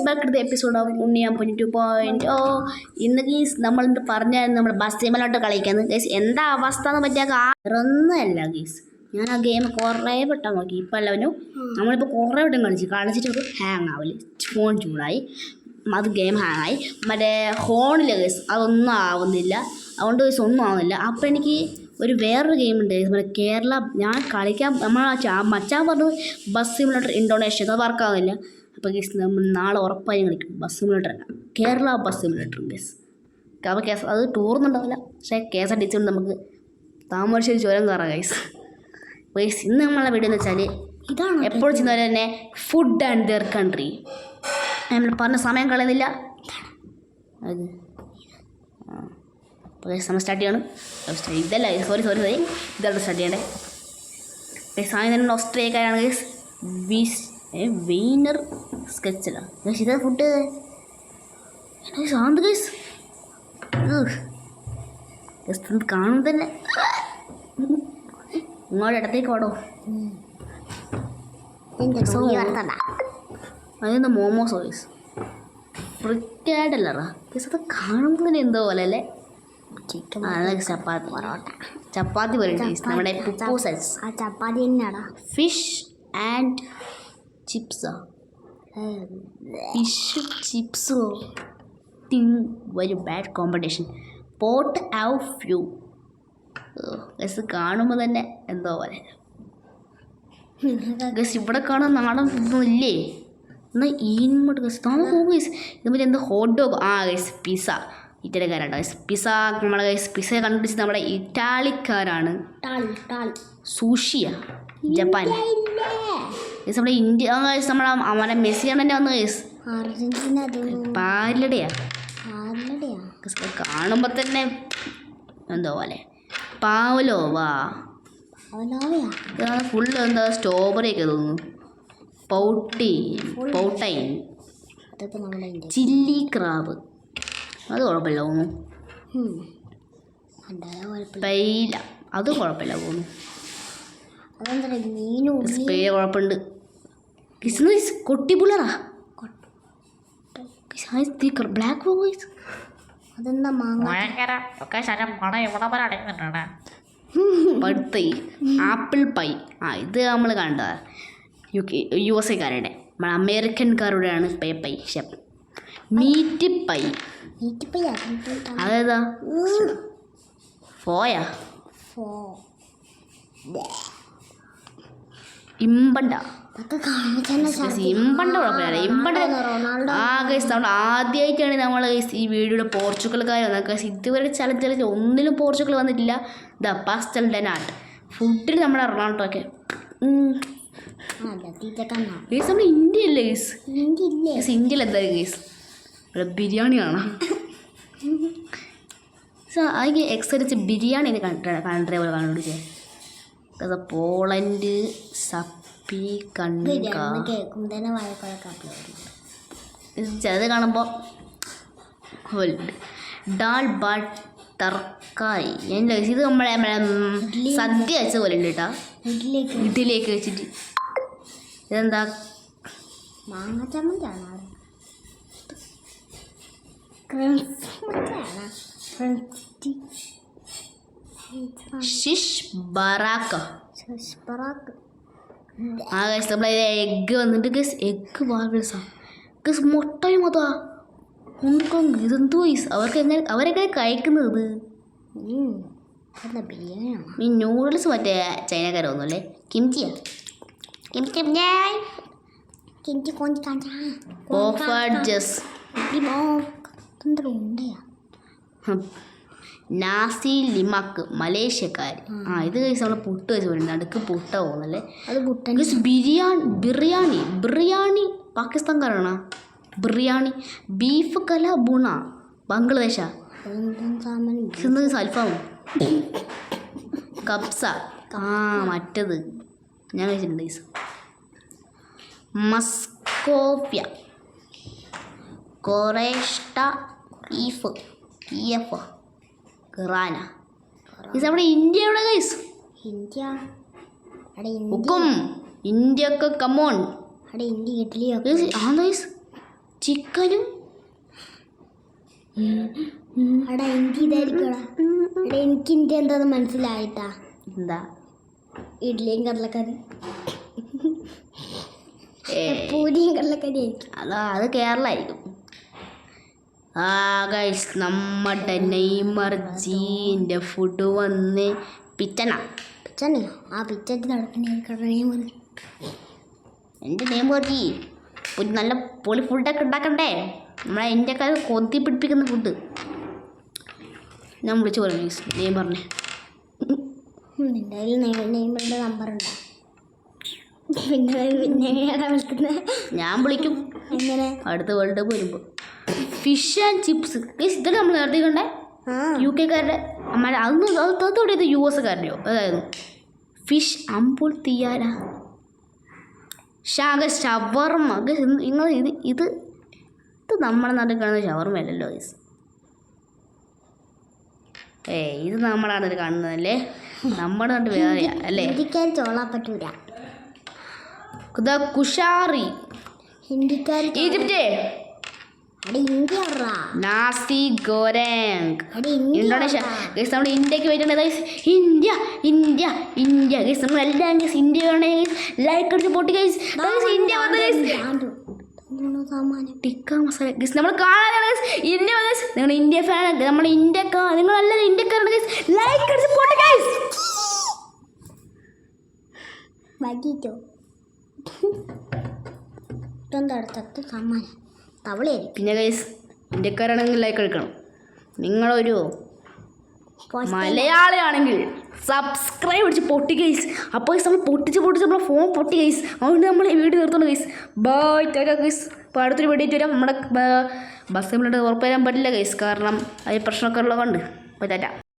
Back to the episode of Unniyan 2.0. ഇന്ന് ഗീസ് നമ്മളിത് പറഞ്ഞായിരുന്നു നമ്മൾ ബസ് ഗെയിമിലോട്ട് കളിക്കുന്നത് ഗീസ്. എന്താ അവസ്ഥ എന്ന് പറ്റിയാൽ ഒന്നുമല്ല ഗീസ്. ഞാൻ ആ ഗെയിം കുറേ വട്ടം നോക്കി. ഇപ്പം എല്ലാവരും നമ്മളിപ്പോൾ കുറേ വട്ടം കളിച്ചിട്ട് ഒരു ഹാങ് ആവില്ല. ഫോൺ ചൂടായി, അത് ഗെയിം ഹാങ് ആയി. മറ്റേ ഫോണിൽ ഗീസ് അതൊന്നും ആവുന്നില്ല. അതുകൊണ്ട് ഗീസ് ഒന്നും ആവുന്നില്ല. അപ്പോൾ എനിക്ക് വേറൊരു ഗെയിം ഉണ്ട് നമ്മുടെ കേരള. ഞാൻ കളിക്കാൻ മച്ചാൻ പറഞ്ഞു ബസ് സിമുലേറ്റർ ഇൻഡോനേഷ്യ, അത് വർക്കാവുന്നില്ല. അപ്പോൾ ഗീസ് നമ്മൾ നാളെ ഉറപ്പായും കളിക്കും. ബസ് സിമുലേറ്റർ അല്ല, കേരള ബസ് സിമുലേറ്റർ ഗീസ്. അപ്പോൾ അത് ടൂറൊന്നുണ്ടാവില്ല, പക്ഷേ KSRTC കൊണ്ട് നമുക്ക് താമരശ്ശേരി ചുരം കയറാം ഗൈസ്. ഗൈസ് ഇന്ന് നമ്മളെ വീഡിയോ എന്ന് വെച്ചാൽ ഇതാണ് എപ്പോഴും ചെയ്യുന്നവരെ തന്നെ ഫുഡ് ആൻഡ് ദെയർ കൺട്രി. നമ്മൾ പറഞ്ഞ സമയം കളയുന്നില്ല. അത് അപ്പോൾ ഗൈസ് നമ്മൾ സ്റ്റാർട്ട് ചെയ്യണം. ഇതല്ല സോറി ഇതാണ് സ്റ്റാർട്ട് ചെയ്യണ്ടേ ഗൈസ്. ആദ്യം തന്നെ ഓസ്ട്രേലിയക്കാരാണ് ഗൈസ്. വെയിനർ സ്കെച്ചല്ല ഗൈസ്. ഇതാ ഫുഡ് സാന്ത് ഗൈസ്. ജസ്റ്റ് കാണും തന്നെ ഇങ്ങോട്ട് ഇടത്തേക്ക് ഓടോ. അതെന്താ മോമോസോ ഗൈസ്? ഫ്രിക്കായിട്ടല്ലറാ ഗൈസ്. അത് കാണുമ്പോൾ തന്നെ എന്തോ പോലെ അല്ലേ. ചപ്പാത്തി പോലെ നമ്മുടെ ചപ്പാത്തി തന്നെയാടാ. ഫിഷ് ആൻഡ് ചിപ്സോ, ഫിഷ് ചിപ്സോ തിങ് വെരി ബാഡ് കോമ്പറ്റീഷൻ. പോട്ട് ഔട്ട് ഫ്യൂ ഗസ് കാണുമ്പോൾ തന്നെ എന്തോ പോലെ ഗസ്. ഇവിടെ കാണാൻ നാടൻ ഫുഡൊന്നും ഇല്ലേ? എന്നാൽ ഇങ്ങോട്ട് ഗസ് പോകും ഗൈസ്. ഇതുപോലെ എന്താ ഹോട്ട് ഡോഗ്. ഗൈസ് പിസ്സ ഇറ്റലിക്കാരാണ് ഗൈസ്. പിസ്സ നമ്മളെ ഗൈസ് പിസ്സ കണ്ടുപിടിച്ചത് നമ്മുടെ ഇറ്റാലിക്കാരാണ്. സൂഷിയ ജപ്പാൻ ഗൈസ്. നമ്മുടെ ഇന്ത്യ ഗൈസ് നമ്മളെ മെസ്സിയാണ് തന്നെ വന്നു ഗൈസ്. പാലടയാ കാണുമ്പോൾ തന്നെ എന്തോ പോലെ. പാവലോവാ ഫുള്ള് എന്താ സ്ട്രോബെറി ഒക്കെ തോന്നുന്നു. പൗട്ടൈൻ ചില്ലി ക്രാബ്, അത് കുഴപ്പമില്ല തോന്നുന്നു. പൈല, അത് കുഴപ്പമില്ല തോന്നുന്നു. പേര് കുഴപ്പമുണ്ട്. കൊട്ടിപ്പുള്ളറാ ബ്ലാക്ക് ബോയ്സ്. അതെന്താ പഴുത്തൈ ആപ്പിൾ പൈ. ഇത് നമ്മൾ കണ്ടതാ USA-കാരുടെ, നമ്മൾ അമേരിക്കൻകാരുടെയാണ് പൈ ഷെപ്പ്. മീറ്റ് പൈ അതേതാ? ഫോയാ ഇമ്പണ്ട കുഴപ്പമില്ല. ഇമ്പണ്ട ഗൈസ് നമ്മൾ ആദ്യമായിട്ടാണ് നമ്മൾ ഗൈസ് ഈ വീഡിയോയുടെ പോർച്ചുഗൽക്കാർ വന്നത് ഗൈസ്. ഇതുവരെ ചലഞ്ച് ഒന്നിലും പോർച്ചുഗൽ വന്നിട്ടില്ല. ദ പാസ്റ്റൽ ഡെ നാട്ട് ഫുഡിൽ നമ്മുടെ റൊണാൾഡോ ഒക്കെ ഗൈസ്. നമ്മുടെ ഇന്ത്യ അല്ലേ ഗൈസ്? ഇന്ത്യയിൽ എന്തായാലും ഗൈസ് ബിരിയാണി കാണാം. അതിന് എക്സരിച്ച് ബിരിയാണി കൺട്രി പോലെ കണ്ടുപിടിച്ചേ. പോളണ്ട് ചിലത് കാണുമ്പോൾ ഡാൽ ബാട്ട് തർക്കാരി. ഇത് നമ്മളെ സദ്യ വെച്ച പോലെ ഉണ്ട് കേട്ടോ. ഇഡ്ഡലിയൊക്കെ വെച്ചിട്ട് ഇതെന്താ? മാങ്ങ ചമ്മന്തിയാണോ? ഷിഷ് ബറാക്ക്. നമ്മളെ എഗ്ഗ് വന്നിട്ട് ഗസ്. എഗ്ഗ് ഗസ് മുട്ടയും അതാ ഇതെന്തോ അവരെങ്ങനെ കഴിക്കുന്നത്? ഈ നൂഡിൽസ് മറ്റേ ചൈനക്കാരൊന്നുമല്ലേ? കിംചിയാ? നാസി ലിമാക്ക് മലേഷ്യക്കാർ. ഇത് കഴിച്ച് നമ്മളെ പുട്ട് വെച്ച് പോയിട്ടുണ്ട്. നടുക്ക് പുട്ട പോകുന്നല്ലേ. അത് ബിറിയാണി പാകിസ്ഥാൻകാരാണോ? ബിറിയാണി ബീഫ് കല ബുണ ബംഗ്ലാദേശ. അൽഫാം കബ്സ മറ്റത് ഞാൻ കഴിച്ചിട്ടുണ്ട് ഗൈസ്. മസ്കോഫ്യ കൊറേഷ്ട ഈഫ് ഖറാന. ഇത് നമ്മുടെ ഇന്ത്യയുടെ ഗൈസ്. ഇന്ത്യക്ക് കമോൺ. ഇന്ത്യ ഇഡ്ഡലി ചിക്കനും എടാ എനിക്ക് ഇതായിരിക്കടാ. എടാ എനിക്ക് ഇന്ത്യ എന്താന്ന് മനസ്സിലായിട്ടാ. എന്താ ഇഡ്ഡലിയും കടലക്കറി, പൂരിയും കടലക്കറി ആയിരിക്കും. അത് കേരള ആയിരിക്കും. ആ ഗൈസ് നമ്മുടെ നെയ്മർ ജീൻ്റെ ഫുഡ് വന്ന് പിച്ചന. പിച്ചനെയോ? ആ പിച്ചറ്റ് നടക്കുന്ന കടലയും മതി. എൻ്റെ നെയ്മർ ജി ഒരു നല്ല പൊളി ഫുഡൊക്കെ ഉണ്ടാക്കണ്ടേ? നമ്മളെ ഇന്ത്യക്കാർ കൊത്തി പിടിപ്പിക്കുന്ന ഫുഡ് ഞാൻ വിളിച്ചു പറഞ്ഞു ഗൈസ് നെയ്മറിനെ. നിൻ്റെ കയ്യിൽ നെയ്മറിൻ്റെ നമ്പർ ഉണ്ടോ? പിന്നെ എങ്ങനെയാണ് വിളിക്കുന്നത്? ഞാൻ വിളിക്കും എങ്ങനെ? അടുത്ത വേൾഡ് കപ്പ് വരുമ്പോൾ. ഫിഷ് ആൻഡ് ചിപ്സ് ഗൈസ് ഇതൊക്കെ നമ്മൾ നേരത്തെ കണ്ടേ UK-കാരുടെ അമ്മ. അതൊന്നും ഇത് US-കാരുടെയോ? അതായത് ഫിഷ് അമ്പൂൾ തീയാര ഷവർമ്മ. നിങ്ങൾ ഇത് നമ്മുടെ നാട്ടിൽ കാണുന്ന ഷവർമ്മ അല്ലല്ലോ ഗൈസ്. ഇത് നമ്മുടെ നാട്ടിൽ കാണുന്നതല്ലേ? നമ്മുടെ നാട്ടിൽ വേറെ അല്ലേ? ഹിന്ദിക്കാർ ചോളാൻ പറ്റൂല. കുഷാറി ഹിന്ദിക്കാർ Egypt India nasi goreng Indonesia. Guys നമ്മുടെ ഇന്ത്യക്ക് വരുന്നത് guys India India India guys നമ്മൾ എല്ലാം ഗൈസ് ഇന്ത്യ വേണേ ലൈക്ക് അടിച്ച് പൊട്ടി ഗൈസ്. ഇന്ത്യ വന്ന ഗൈസ് ടിക്ക മസാല ഗൈസ് നമ്മൾ കാണാനാണ് ഗൈസ് ഇന്ത്യ വന്ന ഗൈസ്. നിങ്ങൾ ഇന്ത്യ ഫാൻ, നമ്മൾ ഇന്ത്യക്കാർ, നിങ്ങളെല്ലാം ഇന്ത്യക്കാരാണ് ഗൈസ്. ലൈക്ക് അടിച്ച് പൊട്ടി ഗൈസ്. വൈകിട്ടോ ഇതൊന്തടുത്തത് സമ്മാനം തവളയായിരിക്കും. പിന്നെ ഗൈസ് ഇന്ത്യക്കാരാണെങ്കിൽ ലൈക്ക് എടുക്കണം. നിങ്ങളൊരു മലയാളിയാണെങ്കിൽ സബ്സ്ക്രൈബ് അടിച്ച് പൊട്ടി ഗൈസ്. അപ്പോൾ ഗൈസ് നമ്മൾ പൊട്ടിച്ച് നമ്മളെ ഫോൺ പൊട്ടി ഗൈസ്. അതുകൊണ്ട് നമ്മൾ ഈ വീഡിയോ നിർത്തണം ഗൈസ്. By Tata guys. അപ്പോൾ അടുത്തൊരു വീഡിയോ വരാം. നമ്മുടെ ബസ് ഉറപ്പ് തരാൻ പറ്റില്ല ഗൈസ്, കാരണം അതിൽ പ്രശ്നമൊക്കെ ഉള്ളതുകൊണ്ട്. അപ്പോൾ ടാറ്റ.